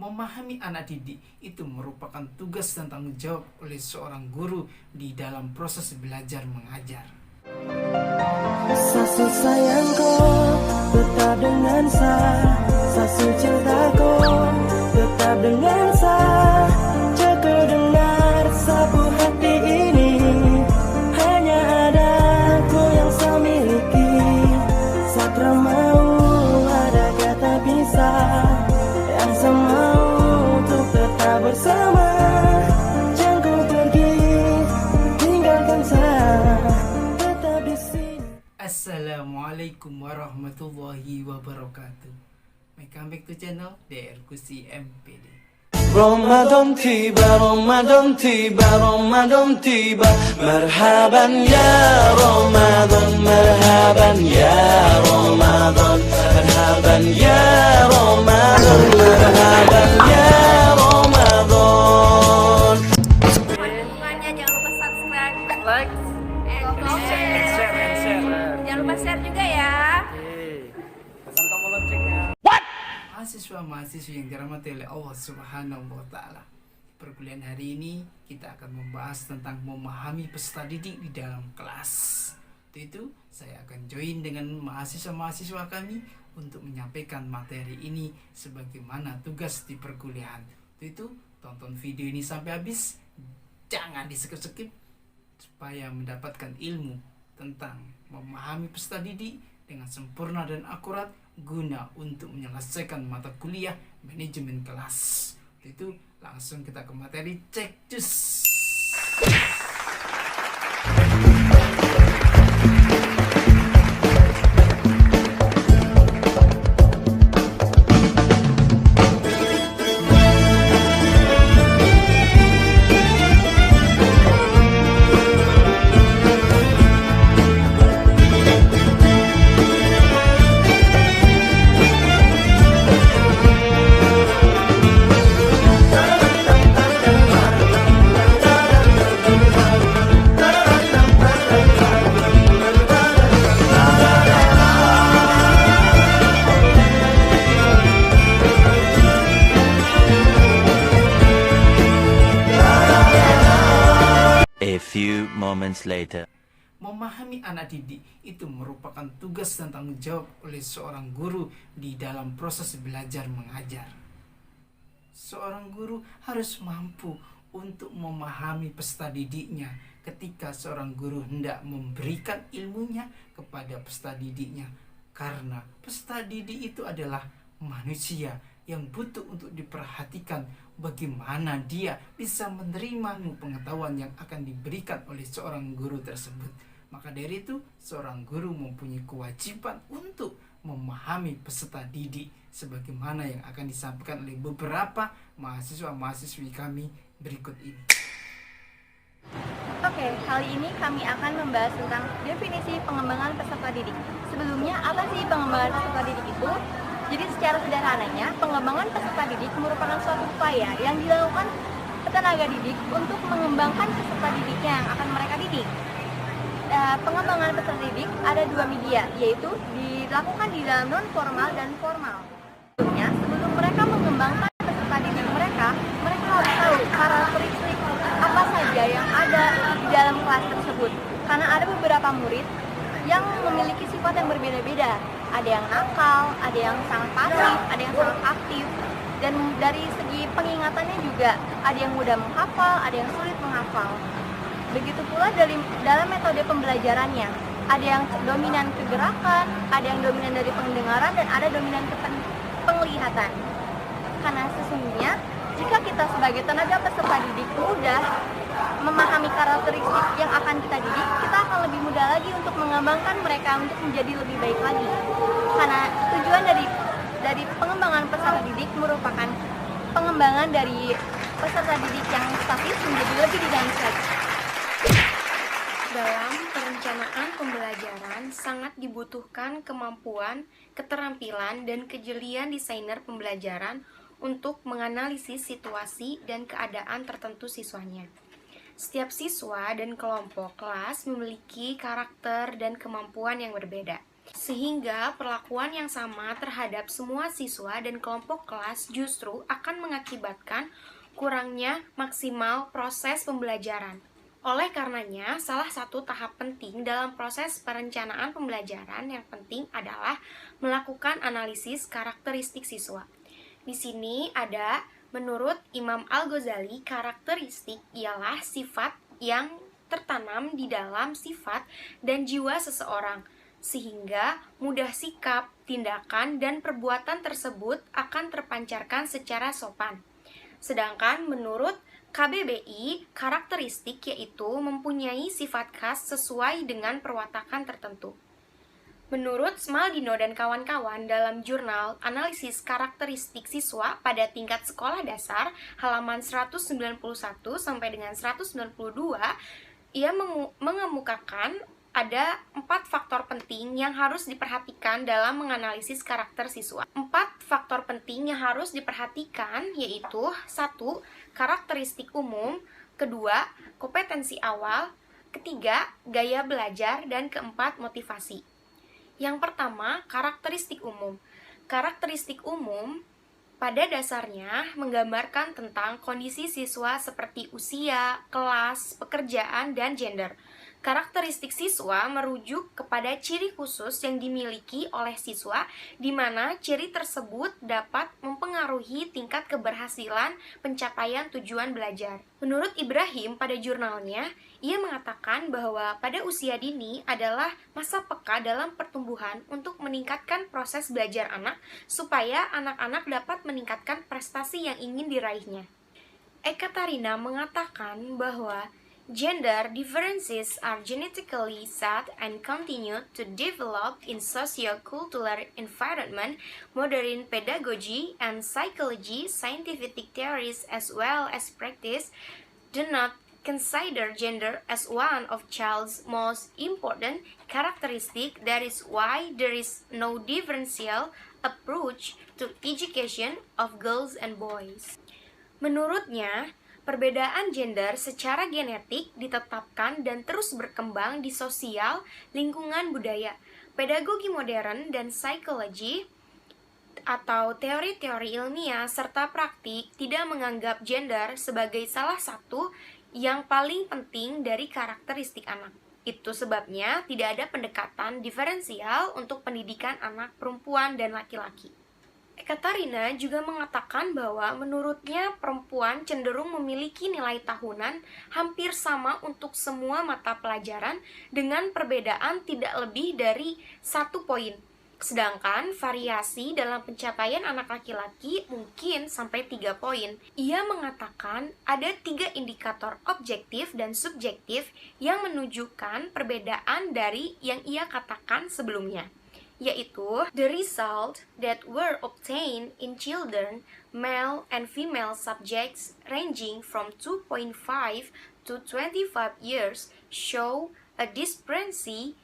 Memahami anak didik itu merupakan tugas dan tanggung jawab oleh seorang guru di dalam proses belajar mengajar. Sasu sayangku tetap dengan sasu cintaku tetap dengan Jika dengar sapu hati ini, hanya ada aku yang saya miliki. Satra mau ada kata bisa, yang saya mau untuk tetap bersama. Jangan kau pergi, tinggalkan saya tetap di sini. Assalamualaikum warahmatullahi wabarakatuh. Welcome back to channel DR Kusi MPD. Ramadan tiba, Ramadan tiba, Ramadan tiba. Marhaban ya Ramadan, marhaban ya Ramadan, marhaban ya Ramadan, marhaban ya Ramadan. Semuanya jangan lupa subscribe, Like, comment, share. jangan lupa share juga ya. Pesan tombol loncengnya. Mahasiswa-mahasiswi yang dirahmati oleh Allah Subhanahu wa Ta'ala. Perkuliahan hari ini kita akan membahas tentang memahami peserta didik di dalam kelas. Untuk itu saya akan join dengan mahasiswa-mahasiswa kami untuk menyampaikan materi ini sebagaimana tugas di perkuliahan. Untuk itu tonton video ini sampai habis, jangan di-skip supaya mendapatkan ilmu tentang memahami peserta didik dengan sempurna dan akurat guna untuk menyelesaikan mata kuliah manajemen kelas. Itu langsung kita ke materi, cek cus. A few moments later. Memahami anak didik itu merupakan tugas dan tanggung jawab oleh seorang guru di dalam proses belajar mengajar. Seorang guru harus mampu untuk memahami peserta didiknya ketika seorang guru hendak memberikan ilmunya kepada peserta didiknya. Karena peserta didik itu adalah manusia yang butuh untuk diperhatikan bagaimana dia bisa menerima pengetahuan yang akan diberikan oleh seorang guru tersebut. Maka dari itu, seorang guru mempunyai kewajiban untuk memahami peserta didik sebagaimana yang akan disampaikan oleh beberapa mahasiswa-mahasiswi kami berikut ini. Oke, kali ini kami akan membahas tentang definisi pengembangan peserta didik. Sebelumnya, apa sih pengembangan peserta didik itu? Jadi secara sederhananya, pengembangan peserta didik merupakan suatu upaya yang dilakukan tenaga didik untuk mengembangkan peserta didiknya yang akan mereka didik. Pengembangan peserta didik ada dua media, yaitu dilakukan di dalam non-formal dan formal. Sebelum mereka mengembangkan peserta didik mereka harus tahu karakteristik apa saja yang ada di dalam kelas tersebut. Karena ada beberapa murid yang memiliki sifat yang berbeda-beda. Ada yang nakal, ada yang sangat pasif, ada yang sangat aktif. Dan dari segi pengingatannya juga, ada yang mudah menghafal, ada yang sulit menghafal. Begitu pula dalam metode pembelajarannya. Ada yang dominan kegerakan, ada yang dominan dari pendengaran, dan ada dominan penglihatan. Karena sesungguhnya, jika kita sebagai tenaga peserta didik mudah memahami karakteristik yang akan kita didik, kita akan lebih mudah lagi untuk mengembangkan mereka untuk menjadi lebih baik lagi. Karena tujuan dari pengembangan peserta didik merupakan pengembangan dari peserta didik yang statis menjadi lebih dinamis lagi. Dalam perencanaan pembelajaran sangat dibutuhkan kemampuan, keterampilan, dan kejelian desainer pembelajaran untuk menganalisis situasi dan keadaan tertentu siswanya. Setiap siswa dan kelompok kelas memiliki karakter dan kemampuan yang berbeda. Sehingga perlakuan yang sama terhadap semua siswa dan kelompok kelas justru akan mengakibatkan kurangnya maksimal proses pembelajaran. Oleh karenanya, salah satu tahap penting dalam proses perencanaan pembelajaran yang penting adalah melakukan analisis karakteristik siswa. Di sini ada, menurut Imam Al-Ghazali, karakteristik ialah sifat yang tertanam di dalam sifat dan jiwa seseorang, sehingga mudah sikap, tindakan, dan perbuatan tersebut akan terpancarkan secara sopan. Sedangkan menurut KBBI, karakteristik yaitu mempunyai sifat khas sesuai dengan perwatakan tertentu. Menurut Smaldino dan kawan-kawan dalam jurnal Analisis Karakteristik Siswa pada tingkat sekolah dasar halaman 191 sampai dengan 192, ia mengemukakan ada 4 faktor penting yang harus diperhatikan dalam menganalisis karakter siswa. 4 faktor penting yang harus diperhatikan yaitu 1. Karakteristik umum, 2. Kompetensi awal, 3. Gaya belajar, dan 4. Motivasi. Yang pertama, karakteristik umum. Karakteristik umum pada dasarnya menggambarkan tentang kondisi siswa seperti usia, kelas, pekerjaan, dan gender. Karakteristik siswa merujuk kepada ciri khusus yang dimiliki oleh siswa, di mana ciri tersebut dapat mempengaruhi tingkat keberhasilan pencapaian tujuan belajar. Menurut Ibrahim pada jurnalnya, ia mengatakan bahwa pada usia dini adalah masa peka dalam pertumbuhan untuk meningkatkan proses belajar anak, supaya anak-anak dapat meningkatkan prestasi yang ingin diraihnya. Ekaterina mengatakan bahwa gender differences are genetically set and continue to develop in socio-cultural environment. Modern pedagogy and psychology, scientific theories as well as practice do not consider gender as one of child's most important characteristic. That is why there is no differential approach to education of girls and boys. Menurutnya, perbedaan gender secara genetik ditetapkan dan terus berkembang di sosial, lingkungan budaya, pedagogi modern, dan psikologi atau teori-teori ilmiah serta praktik tidak menganggap gender sebagai salah satu yang paling penting dari karakteristik anak. Itu sebabnya tidak ada pendekatan diferensial untuk pendidikan anak perempuan dan laki-laki. Ekaterina juga mengatakan bahwa menurutnya perempuan cenderung memiliki nilai tahunan hampir sama untuk semua mata pelajaran dengan perbedaan tidak lebih dari 1 poin. Sedangkan variasi dalam pencapaian anak laki-laki mungkin sampai 3 poin. Ia mengatakan ada 3 indikator objektif dan subjektif yang menunjukkan perbedaan dari yang ia katakan sebelumnya, yaitu the result that were obtained in children, male and female subjects ranging from 2.5 to 25 years show a discrepancy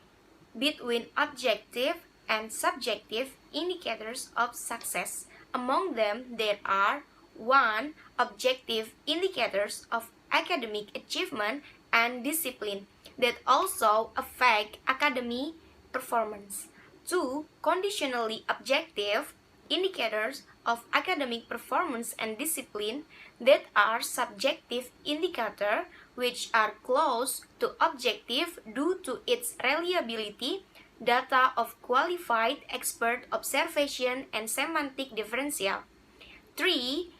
between objective and subjective indicators of success. Among them, there are 1. Objective indicators of academic achievement and discipline that also affect academic performance. 2. Conditionally objective indicators of academic performance and discipline that are subjective indicator which are close to objective due to its reliability, data of qualified expert observation, and semantic differential. 3.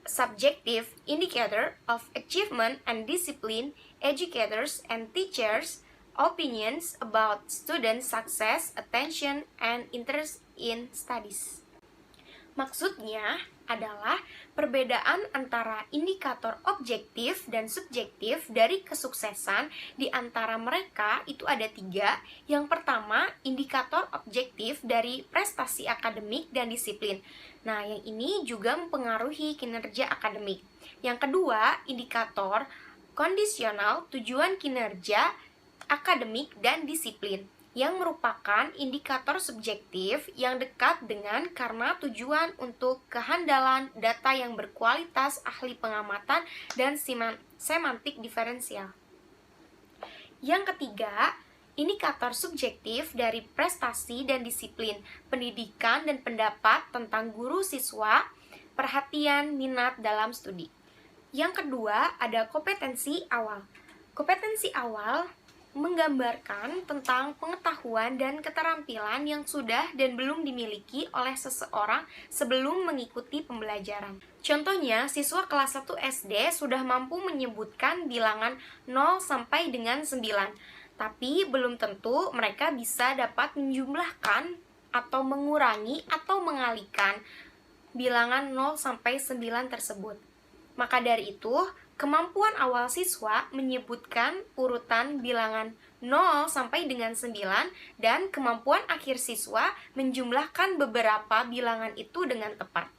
Subjective indicator of achievement and discipline, educators and teachers opinions about student success, attention, and interest in studies. Maksudnya adalah perbedaan antara indikator objektif dan subjektif dari kesuksesan di antara mereka itu ada 3. Yang pertama, indikator objektif dari prestasi akademik dan disiplin. Nah, yang ini juga mempengaruhi kinerja akademik. Yang kedua, indikator kondisional tujuan kinerja akademik dan disiplin, yang merupakan indikator subjektif yang dekat dengan karena tujuan untuk kehandalan data yang berkualitas, ahli pengamatan, dan semantik diferensial. Yang ketiga, Indikator subjektif dari prestasi dan disiplin, pendidikan dan pendapat tentang guru siswa, perhatian, minat dalam studi. Yang kedua, ada kompetensi awal. Kompetensi awal menggambarkan tentang pengetahuan dan keterampilan yang sudah dan belum dimiliki oleh seseorang sebelum mengikuti pembelajaran. Contohnya, siswa kelas 1 SD sudah mampu menyebutkan bilangan 0 sampai dengan 9, tapi belum tentu mereka bisa dapat menjumlahkan atau mengurangi atau mengalihkan bilangan 0 sampai 9 tersebut. Maka dari itu, kemampuan awal siswa menyebutkan urutan bilangan 0 sampai dengan 9 dan kemampuan akhir siswa menjumlahkan beberapa bilangan itu dengan tepat.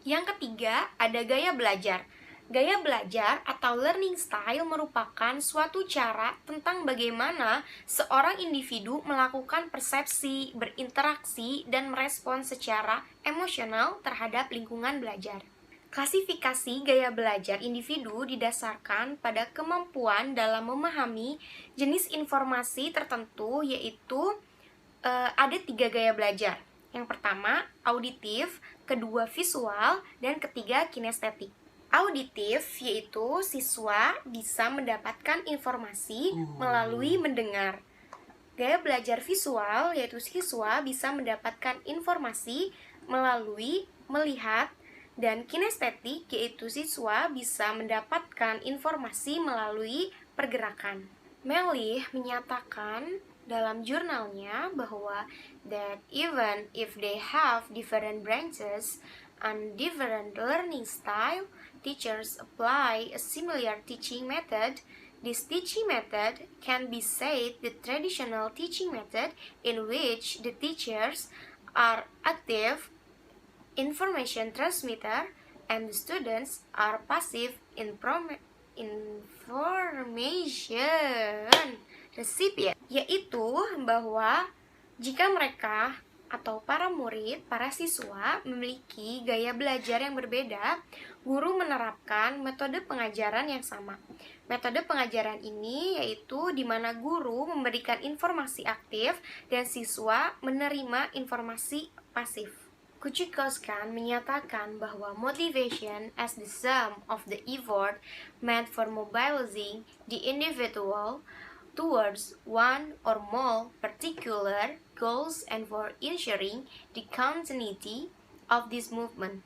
Yang ketiga, ada gaya belajar. Gaya belajar atau learning style merupakan suatu cara tentang bagaimana seorang individu melakukan persepsi, berinteraksi, dan merespons secara emosional terhadap lingkungan belajar. Klasifikasi gaya belajar individu didasarkan pada kemampuan dalam memahami jenis informasi tertentu, yaitu ada 3 gaya belajar. Yang pertama, auditif, kedua visual, dan ketiga kinestetik. Auditif yaitu siswa bisa mendapatkan informasi melalui mendengar. Gaya belajar visual yaitu siswa bisa mendapatkan informasi melalui melihat. Dan kinestetik yaitu siswa bisa mendapatkan informasi melalui pergerakan. Melih menyatakan dalam jurnalnya bahwa that even if they have different branches and different learning style, teachers apply a similar teaching method. This teaching method can be said the traditional teaching method in which the teachers are active information transmitter and the students are passive information recipient, yaitu bahwa jika mereka atau para murid, para siswa memiliki gaya belajar yang berbeda, guru menerapkan metode pengajaran yang sama. Metode pengajaran ini yaitu di mana guru memberikan informasi aktif dan siswa menerima informasi pasif. Kuchikoskan menyatakan bahwa motivation as the sum of the effort meant for mobilizing the individual towards one or more particular goals and for ensuring the continuity of this movement,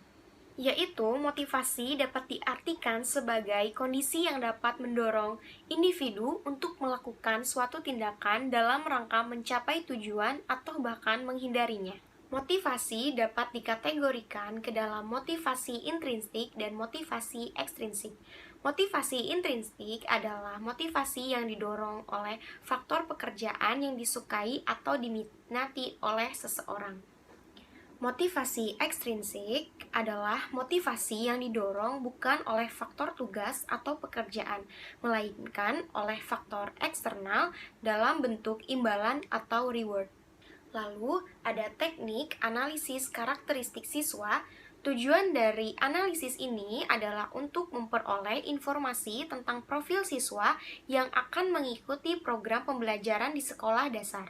yaitu motivasi dapat diartikan sebagai kondisi yang dapat mendorong individu untuk melakukan suatu tindakan dalam rangka mencapai tujuan atau bahkan menghindarinya. Motivasi dapat dikategorikan ke dalam motivasi intrinsik dan motivasi ekstrinsik. Motivasi intrinsik adalah motivasi yang didorong oleh faktor pekerjaan yang disukai atau diminati oleh seseorang. Motivasi ekstrinsik adalah motivasi yang didorong bukan oleh faktor tugas atau pekerjaan, melainkan oleh faktor eksternal dalam bentuk imbalan atau reward. Lalu, ada teknik analisis karakteristik siswa. Tujuan dari analisis ini adalah untuk memperoleh informasi tentang profil siswa yang akan mengikuti program pembelajaran di sekolah dasar.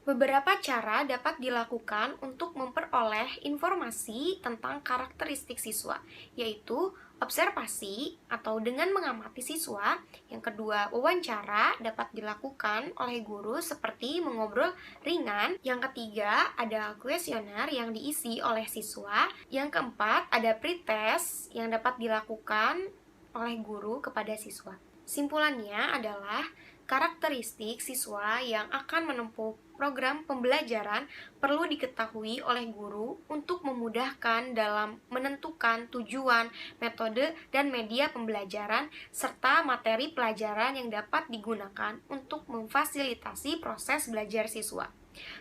Beberapa cara dapat dilakukan untuk memperoleh informasi tentang karakteristik siswa, yaitu observasi atau dengan mengamati siswa. Yang kedua, wawancara dapat dilakukan oleh guru seperti mengobrol ringan. Yang ketiga, ada kuesioner yang diisi oleh siswa. Yang keempat, ada pretest yang dapat dilakukan oleh guru kepada siswa. Simpulannya adalah karakteristik siswa yang akan menempuh program pembelajaran perlu diketahui oleh guru untuk memudahkan dalam menentukan tujuan, metode, dan media pembelajaran, serta materi pelajaran yang dapat digunakan untuk memfasilitasi proses belajar siswa.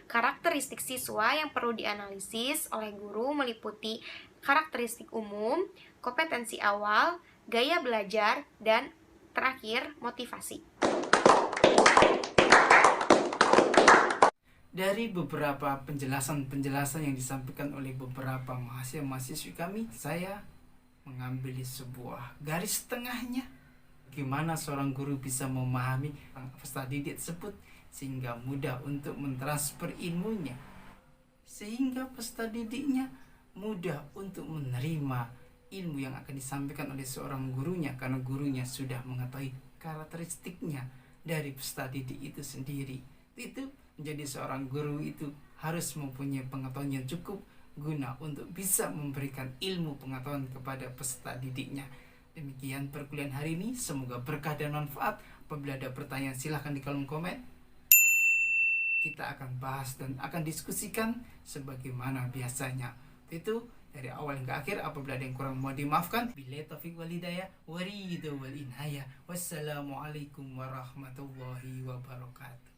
Karakteristik siswa yang perlu dianalisis oleh guru meliputi karakteristik umum, kompetensi awal, gaya belajar, dan terakhir, motivasi. Dari beberapa penjelasan-penjelasan yang disampaikan oleh beberapa mahasiswa-mahasiswi kami, saya mengambil sebuah garis tengahnya. Bagaimana seorang guru bisa memahami peserta didik tersebut? sehingga mudah untuk mentransfer ilmunya, sehingga peserta didiknya mudah untuk menerima ilmu yang akan disampaikan oleh seorang gurunya, karena gurunya sudah mengetahui karakteristiknya dari peserta didik itu sendiri. Itu menjadi seorang guru itu harus mempunyai pengetahuan yang cukup guna untuk bisa memberikan ilmu pengetahuan kepada peserta didiknya. Demikian perkuliahan hari ini, semoga berkah dan manfaat. Apabila ada pertanyaan silahkan di kolom komen. Kita akan bahas dan akan diskusikan sebagaimana biasanya. Itu dari awal hingga akhir. Apabila ada yang kurang mohon dimaafkan. Billahi taufiq wal hidayah wa ridho wal inayah. Wassalamualaikum warahmatullahi wabarakatuh.